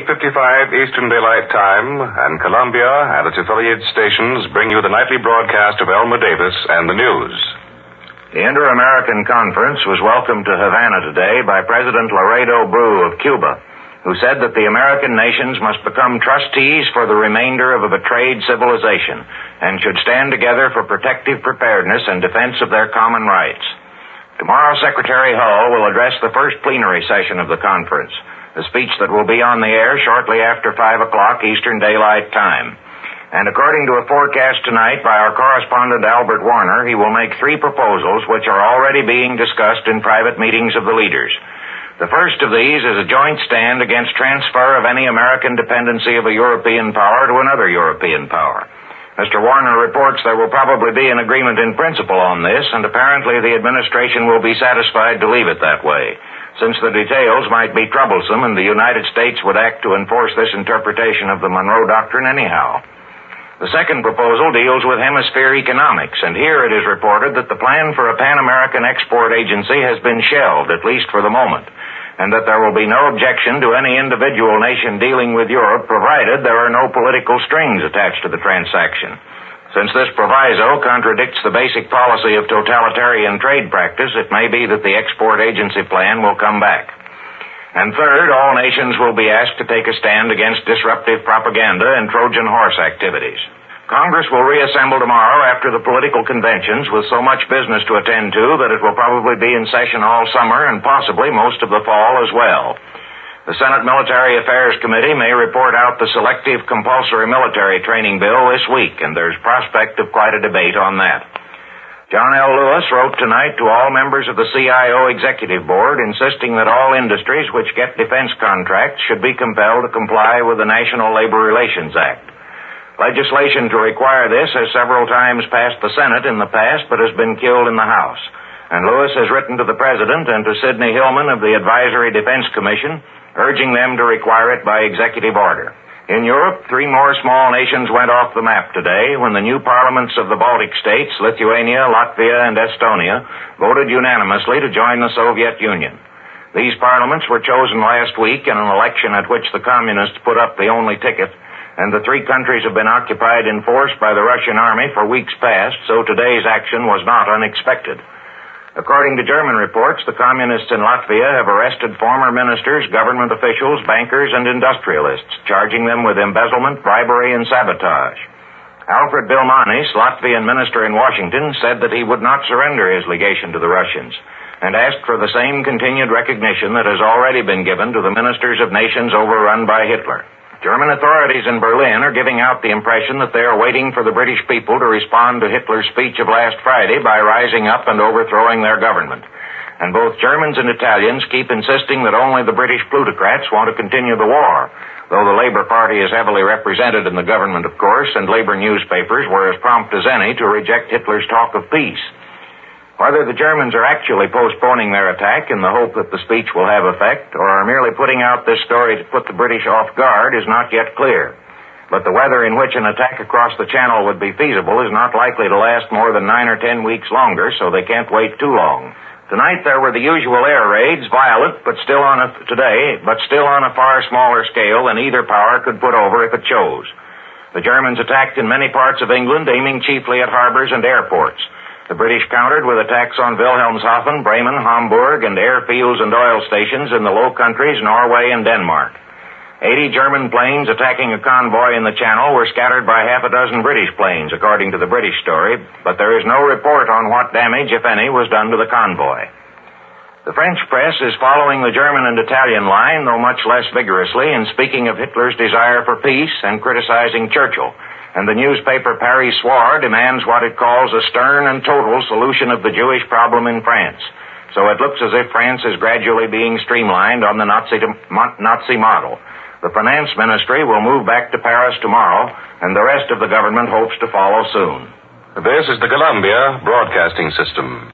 8:55 Eastern Daylight Time, and Columbia and its affiliate stations bring you the nightly broadcast of Elmer Davis and the news. The Inter-American Conference was welcomed to Havana today by President Laredo Bru of Cuba, who said that the American nations must become trustees for the remainder of a betrayed civilization and should stand together for protective preparedness and defense of their common rights. Tomorrow, Secretary Hull will address the first plenary session of the conference, a speech that will be on the air shortly after 5 o'clock Eastern Daylight Time. And according to a forecast tonight by our correspondent Albert Warner, he will make 3 proposals which are already being discussed in private meetings of the leaders. The first of these is a joint stand against transfer of any American dependency of a European power to another European power. Mr. Warner reports there will probably be an agreement in principle on this, and apparently the administration will be satisfied to leave it that way, since the details might be troublesome and the United States would act to enforce this interpretation of the Monroe Doctrine anyhow. The second proposal deals with hemisphere economics, and here it is reported that the plan for a Pan-American Export Agency has been shelved, at least for the moment, and that there will be no objection to any individual nation dealing with Europe, provided there are no political strings attached to the transaction. Since this proviso contradicts the basic policy of totalitarian trade practice, it may be that the export agency plan will come back. And third, all nations will be asked to take a stand against disruptive propaganda and Trojan horse activities. Congress will reassemble tomorrow after the political conventions with so much business to attend to that it will probably be in session all summer and possibly most of the fall as well. The Senate Military Affairs Committee may report out the selective compulsory military training bill this week, and there's prospect of quite a debate on that. John L. Lewis wrote tonight to all members of the CIO Executive Board insisting that all industries which get defense contracts should be compelled to comply with the National Labor Relations Act. Legislation to require this has several times passed the Senate in the past, but has been killed in the House. And Lewis has written to the President and to Sidney Hillman of the Advisory Defense Commission, urging them to require it by executive order. In Europe, 3 more small nations went off the map today when the new parliaments of the Baltic states, Lithuania, Latvia, and Estonia, voted unanimously to join the Soviet Union. These parliaments were chosen last week in an election at which the communists put up the only ticket, and the 3 countries have been occupied in force by the Russian army for weeks past, so today's action was not unexpected. According to German reports, the communists in Latvia have arrested former ministers, government officials, bankers, and industrialists, charging them with embezzlement, bribery, and sabotage. Alfred Bilmanis, Latvian minister in Washington, said that he would not surrender his legation to the Russians, and asked for the same continued recognition that has already been given to the ministers of nations overrun by Hitler. German authorities in Berlin are giving out the impression that they are waiting for the British people to respond to Hitler's speech of last Friday by rising up and overthrowing their government. And both Germans and Italians keep insisting that only the British plutocrats want to continue the war, though the Labour Party is heavily represented in the government, of course, and Labour newspapers were as prompt as any to reject Hitler's talk of peace. Whether the Germans are actually postponing their attack in the hope that the speech will have effect, or are merely putting out this story to put the British off guard, is not yet clear. But the weather in which an attack across the Channel would be feasible is not likely to last more than 9 or 10 weeks longer, so they can't wait too long. Tonight there were the usual air raids, violent, but still on a far smaller scale than either power could put over if it chose. The Germans attacked in many parts of England, aiming chiefly at harbors and airports. The British countered with attacks on Wilhelmshaven, Bremen, Hamburg, and airfields and oil stations in the Low Countries, Norway, and Denmark. 80 German planes attacking a convoy in the Channel were scattered by half a dozen British planes, according to the British story, but there is no report on what damage, if any, was done to the convoy. The French press is following the German and Italian line, though much less vigorously, in speaking of Hitler's desire for peace and criticizing Churchill. And the newspaper Paris Soir demands what it calls a stern and total solution of the Jewish problem in France. So it looks as if France is gradually being streamlined on the Nazi model. The finance ministry will move back to Paris tomorrow, and the rest of the government hopes to follow soon. This is the Columbia Broadcasting System.